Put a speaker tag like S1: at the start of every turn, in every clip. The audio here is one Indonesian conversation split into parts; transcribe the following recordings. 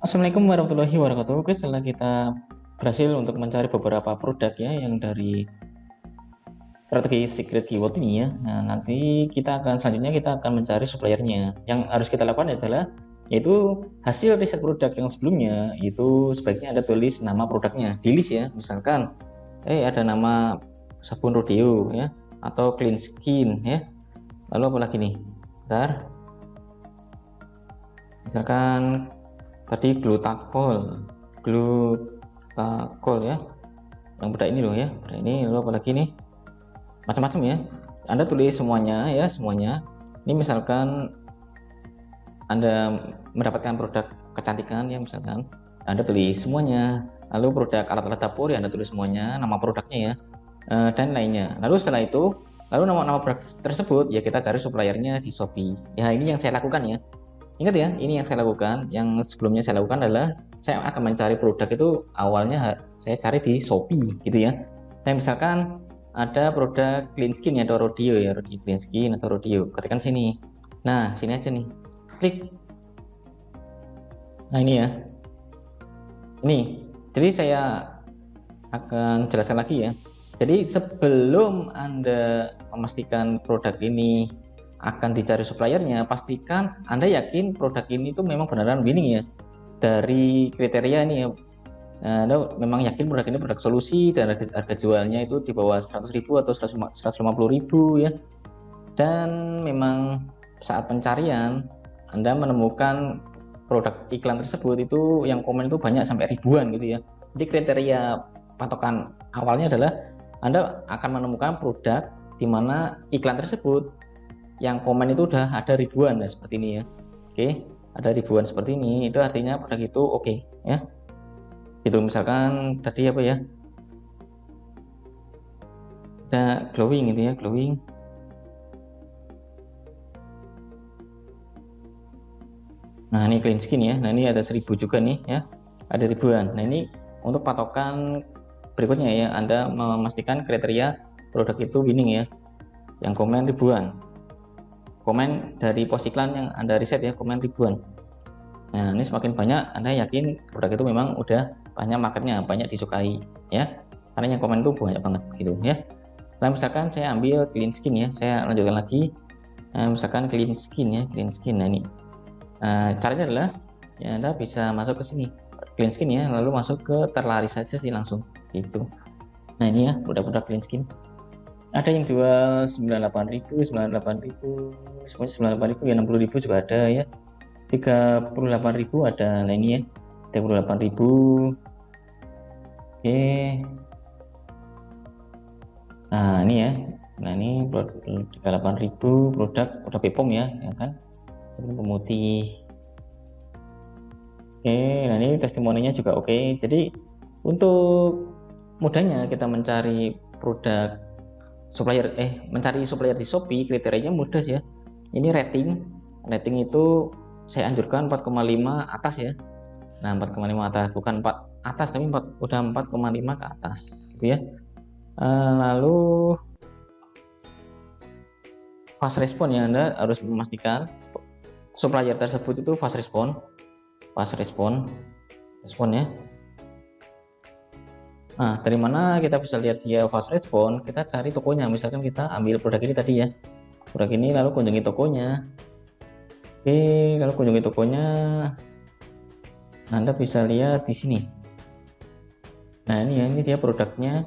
S1: Assalamualaikum warahmatullahi wabarakatuh. Oke, setelah kita berhasil untuk mencari beberapa produk ya yang dari strategi secret keyword ini ya. Nah, nanti selanjutnya kita akan mencari suppliernya. Yang harus kita lakukan adalah yaitu hasil riset produk yang sebelumnya itu sebaiknya ada tulis nama produknya di list ya. Misalkan ada nama sabun rodeo ya atau clean skin ya. Lalu apa lagi nih? Bentar. Misalkan tadi glutakol ya, yang produk ini loh ya, produk ini. Lalu apalagi nih, macam-macam ya, Anda tulis semuanya ya, semuanya ini. Misalkan Anda mendapatkan produk kecantikan ya, misalkan Anda tulis semuanya. Lalu produk alat-alat dapur ya, Anda tulis semuanya, nama produknya ya, dan lainnya. Lalu setelah itu, lalu nama produk tersebut ya kita cari suppliernya di Shopee ya. Ini yang saya lakukan ya. Ingat ya, ini yang saya lakukan. Yang sebelumnya saya lakukan adalah saya akan mencari produk itu awalnya saya cari di Shopee gitu ya. Nah, misalkan ada produk clean skin ya, atau rodeo ya, clean skin atau rodeo. Ketikkan sini. Nah, sini aja nih. Klik. Nah, ini ya. Ini. Jadi saya akan jelaskan lagi ya. Jadi sebelum Anda memastikan produk ini akan dicari suppliernya, pastikan Anda yakin produk ini tuh memang beneran winning ya. Dari kriteria ini ya, Anda memang yakin produk ini produk solusi dan harga jualnya itu di bawah 100.000 atau 150.000 ya. Dan memang saat pencarian Anda menemukan produk iklan tersebut itu yang komen itu banyak sampai ribuan gitu ya. Jadi kriteria patokan awalnya adalah Anda akan menemukan produk di mana iklan tersebut yang komen itu udah ada ribuan, nah seperti ini ya. Oke, ada ribuan seperti ini, itu artinya produk itu oke ya. Itu misalkan tadi apa ya, ada glowing gitu ya, glowing. Nah ini clean skin ya, nah ini ada 1000 juga nih ya, ada ribuan. Nah ini untuk patokan berikutnya ya, Anda memastikan kriteria produk itu winning ya, yang komen ribuan. Komen dari pos iklan yang Anda riset ya, komen ribuan. Nah ini semakin banyak Anda yakin produk itu memang udah banyak marketnya, banyak disukai ya, karena yang komen itu banyak banget gitu ya. Nah misalkan saya ambil clean skin ya, saya lanjutkan lagi. Nah, misalkan clean skin ya, clean skin. Nah ini caranya adalah ya Anda bisa masuk ke sini clean skin ya, lalu masuk ke terlari saja sih langsung gitu. Nah ini ya produk-produk clean skin, ada yang jual 98.000, 98.000, 98.000 ya, 60.000 juga ada ya, 38.000 ada. Nah ini ya 38.000. Oke, nah ini ya, nah ini 38.000 produk Bepom ya, ya kan, sabun pemutih. Oke, nah ini testimoninya juga oke. Jadi untuk mudahnya kita mencari produk supplier, mencari supplier di Shopee, kriterianya mudah ya. Ini rating itu saya anjurkan 4,5 atas ya. Nah 4,5 atas, bukan 4 atas tapi udah 4,5 ke atas gitu ya. Lalu fast respon ya, Anda harus memastikan supplier tersebut itu fast respon ya. Nah dari mana kita bisa lihat dia fast respon? Kita cari tokonya, misalkan kita ambil produk ini tadi ya, produk ini, lalu kunjungi tokonya. Oke, kalau kunjungi tokonya, Anda bisa lihat di sini. Nah ini ya, ini dia produknya,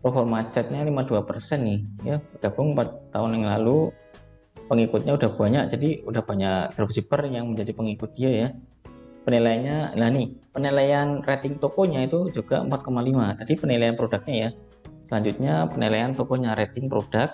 S1: performa chatnya 52% nih ya, bergabung 4 tahun yang lalu, pengikutnya udah banyak, jadi udah banyak dropshipper yang menjadi pengikut dia ya. Penilaiannya, nah nih penilaian rating tokonya itu juga 4,5. tadi penilaian produknya ya. Selanjutnya penilaian tokonya, rating produk,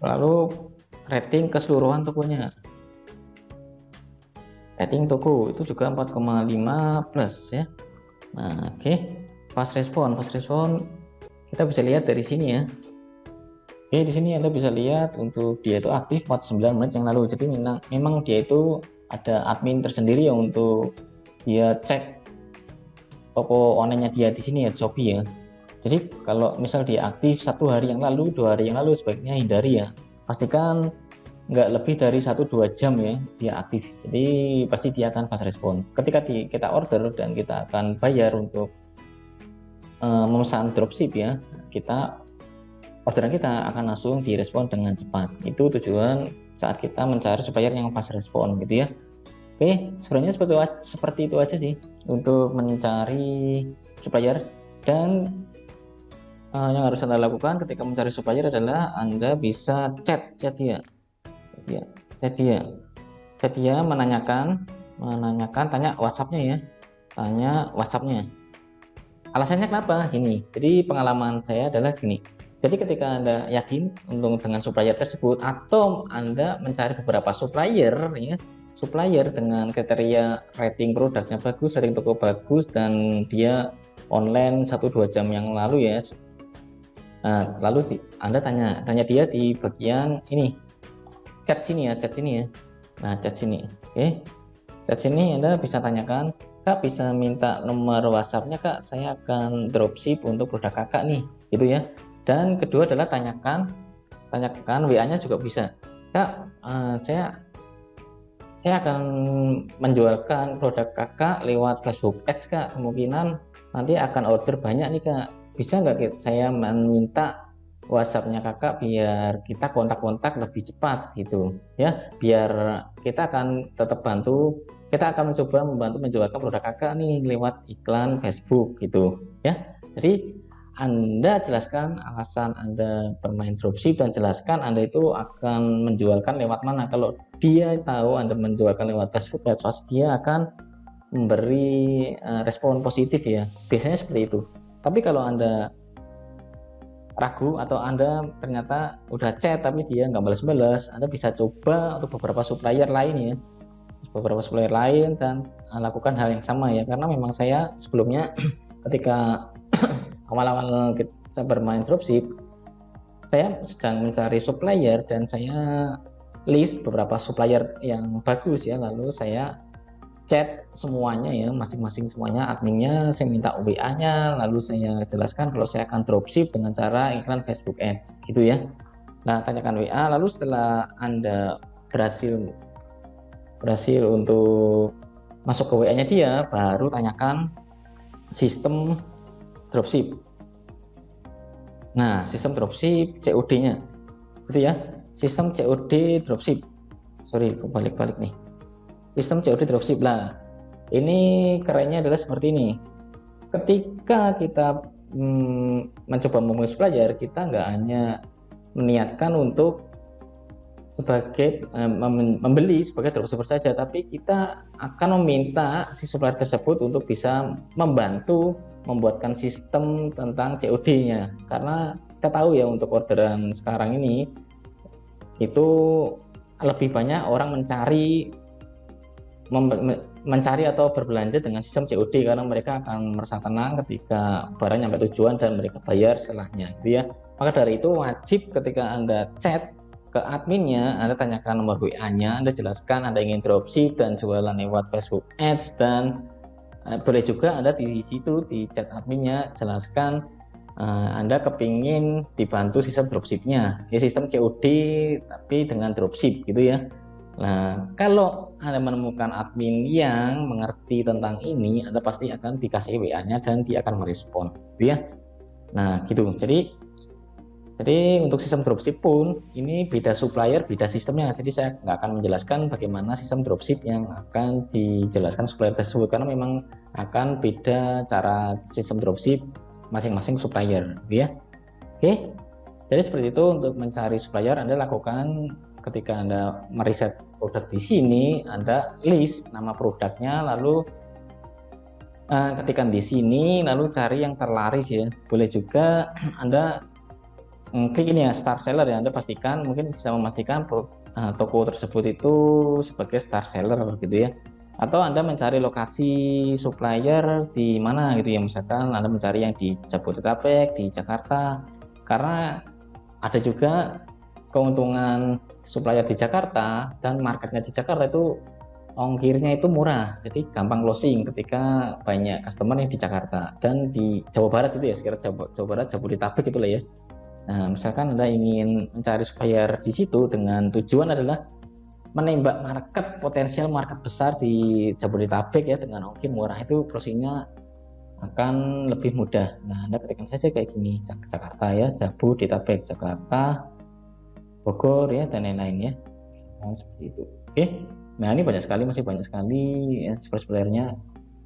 S1: lalu rating keseluruhan tokonya, rating toko itu juga 4,5 plus ya. Nah oke, fast respon kita bisa lihat dari sini ya. Oke, di sini Anda bisa lihat untuk dia itu aktif 49 menit yang lalu. Jadi memang dia itu ada admin tersendiri ya untuk dia cek toko online-nya dia di sini ya, di Shopee ya. Jadi kalau misal dia aktif 1 hari yang lalu, 2 hari yang lalu, sebaiknya hindari ya. Pastikan nggak lebih dari 1-2 jam ya dia aktif, jadi pasti dia akan fast respon. Ketika kita order dan kita akan bayar untuk memesan dropship ya, orderan kita akan langsung direspon dengan cepat. Itu tujuan saat kita mencari supplier yang fast respon gitu ya. Oke, sebenarnya seperti itu aja sih untuk mencari supplier. Dan yang harus Anda lakukan ketika mencari supplier adalah Anda bisa chat dia, menanyakan, tanya WhatsApp-nya ya, Alasannya kenapa? Gini, jadi pengalaman saya adalah gini. Jadi ketika Anda yakin dengan supplier tersebut, atau Anda mencari beberapa supplier ya, supplier dengan kriteria rating produknya bagus, rating toko bagus, dan dia online 1-2 jam yang lalu ya. Nah, lalu Anda tanya dia di bagian ini, chat sini ya. Nah, chat sini. Oke. Chat sini Anda bisa tanyakan, Kak, bisa minta nomor WhatsApp-nya, Kak, saya akan dropship untuk produk Kakak nih, gitu ya. Dan kedua adalah tanyakan WA-nya juga bisa. Kak, saya akan menjualkan produk Kakak lewat Facebook Ads, Kak. Kemungkinan nanti akan order banyak nih, Kak. Bisa nggak saya meminta WhatsApp-nya Kakak biar kita kontak-kontak lebih cepat gitu ya, biar kita akan mencoba membantu menjualkan produk Kakak nih lewat iklan Facebook gitu ya. Jadi Anda jelaskan alasan Anda bermain dropship dan jelaskan Anda itu akan menjualkan lewat mana. Kalau dia tahu Anda menjualkan lewat Facebook Ads, dia akan memberi respon positif ya, biasanya seperti itu. Tapi kalau Anda ragu atau Anda ternyata udah chat tapi dia nggak balas-balas, Anda bisa coba untuk beberapa supplier lain dan lakukan hal yang sama ya. Karena memang saya sebelumnya ketika awal-awal saya bermain dropship, saya sedang mencari supplier dan saya list beberapa supplier yang bagus ya, lalu saya chat semuanya ya, masing-masing semuanya, adminnya saya minta WA-nya, lalu saya jelaskan kalau saya akan dropship dengan cara iklan Facebook Ads gitu ya. Nah, tanyakan WA, lalu setelah Anda berhasil untuk masuk ke WA-nya dia, baru tanyakan sistem dropship. Nah, sistem dropship COD-nya gitu ya, sistem COD dropship. Sorry, kebalik-balik nih. Sistem COD dropship lah. Ini kerennya adalah seperti ini. Ketika kita mencoba memulai supplier, kita nggak hanya meniatkan untuk membeli sebagai dropshipper saja, tapi kita akan meminta si supplier tersebut untuk bisa membantu membuatkan sistem tentang COD-nya. Karena kita tahu ya, untuk orderan sekarang ini itu lebih banyak orang mencari atau berbelanja dengan sistem COD karena mereka akan merasa tenang ketika barang nyampe tujuan dan mereka bayar setelahnya gitu ya. Maka dari itu wajib ketika Anda chat ke adminnya, Anda tanyakan nomor WA-nya, Anda jelaskan Anda ingin dropship dan jualan lewat Facebook Ads, dan boleh juga Anda di situ di chat adminnya jelaskan Anda kepingin dibantu sistem dropshipnya ya, sistem COD tapi dengan dropship gitu ya. Nah, kalau Anda menemukan admin yang mengerti tentang ini, Anda pasti akan dikasih WA-nya dan dia akan merespon, gitu ya. Nah, gitu. Jadi untuk sistem dropship pun ini beda supplier, beda sistemnya. Jadi saya nggak akan menjelaskan bagaimana sistem dropship yang akan dijelaskan supplier tersebut karena memang akan beda cara sistem dropship masing-masing supplier, gitu ya. Oke. Jadi seperti itu untuk mencari supplier. Anda lakukan ketika Anda meriset produk di sini, Anda list nama produknya, lalu ketikkan di sini, lalu cari yang terlaris ya. Boleh juga Anda klik ini ya, star seller ya. Anda pastikan, mungkin bisa memastikan toko tersebut itu sebagai star seller gitu ya. Atau Anda mencari lokasi supplier di mana gitu ya. Misalkan Anda mencari yang di Jabodetabek, di Jakarta, karena ada juga keuntungan supplier di Jakarta dan marketnya di Jakarta itu ongkirnya itu murah, jadi gampang closing ketika banyak customer yang di Jakarta dan di Jawa Barat gitu ya, sekitar Jawa Barat, Jabodetabek itulah ya. Nah, misalkan Anda ingin mencari supplier di situ dengan tujuan adalah menembak market, potensial market besar di Jabodetabek ya, dengan ongkir murah, itu browsingnya akan lebih mudah. Nah, Anda ketikkan saja kayak gini, Jakarta ya, Jabodetabek, Jakarta, Bogor ya, dan lain-lain ya. Nah, seperti itu. Oke. Nah, ini banyak sekali, masih banyak sekali ya, supplier-suppliernya.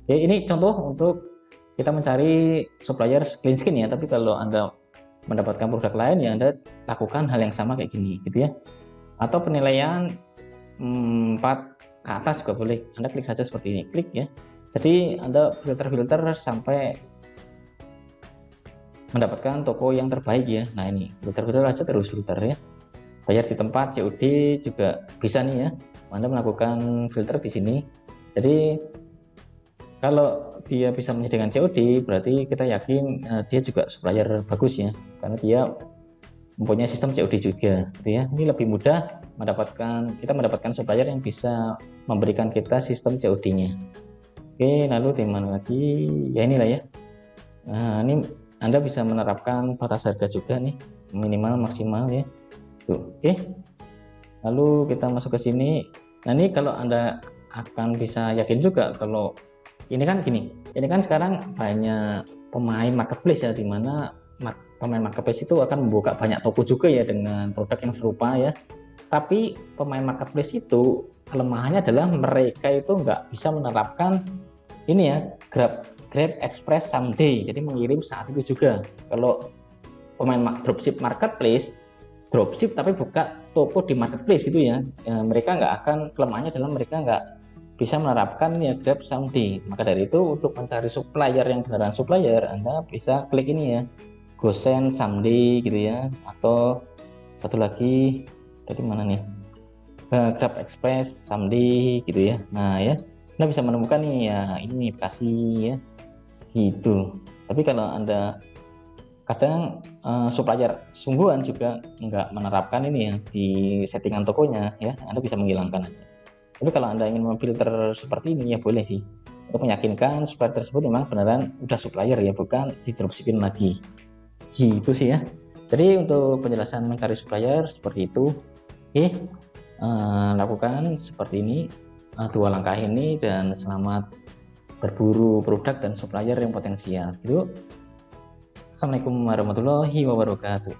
S1: Oke, ini contoh untuk kita mencari supplier clean skin ya, tapi kalau Anda mendapatkan produk lain ya Anda lakukan hal yang sama kayak gini gitu ya. Atau penilaian 4 ke atas juga boleh. Anda klik saja seperti ini, klik ya. Jadi Anda filter-filter sampai mendapatkan toko yang terbaik ya. Nah, ini filter-filter aja, terus filter ya. Bayar di tempat, COD juga bisa nih ya. Anda melakukan filter di sini. Jadi kalau dia bisa menyediakan COD, berarti kita yakin dia juga supplier bagus ya, karena dia mempunyai sistem COD juga gitu ya. Ini lebih mudah kita mendapatkan supplier yang bisa memberikan kita sistem COD-nya. Oke, lalu di mana lagi? Ya inilah ya. Nah, ini Anda bisa menerapkan batas harga juga nih, minimal maksimal ya. Tuh, oke. Lalu kita masuk ke sini. Nah, ini kalau Anda akan bisa yakin juga kalau ini kan gini. Ini kan sekarang banyak pemain marketplace ya, di mana pemain marketplace itu akan membuka banyak toko juga ya dengan produk yang serupa ya. Tapi pemain marketplace itu kelemahannya adalah mereka itu nggak bisa menerapkan ini ya, Grab Express Someday, jadi mengirim saat itu juga. Kalau pemain dropship marketplace, dropship tapi buka toko di marketplace gitu ya, mereka nggak akan, kelemahannya adalah mereka nggak bisa menerapkan ini ya, Grab Someday. Maka dari itu untuk mencari supplier yang beneran supplier, Anda bisa klik ini ya, GoSend Someday gitu ya, atau satu lagi tadi mana nih, Grab Express Someday gitu ya. Nah ya, Anda bisa menemukan nih ya, ini Bekasi ya gitu. Tapi kalau Anda kadang supplier sungguhan juga nggak menerapkan ini ya di settingan tokonya ya, Anda bisa menghilangkan aja. Tapi kalau Anda ingin memfilter seperti ini ya boleh sih, untuk meyakinkan supplier tersebut memang beneran udah supplier ya, bukan di dropshipping lagi gitu sih ya. Jadi untuk penjelasan mencari supplier seperti itu. Oke, lakukan seperti ini, 2 langkah ini, dan selamat berburu produk dan supplier yang potensial gitu. Assalamualaikum warahmatullahi wabarakatuh.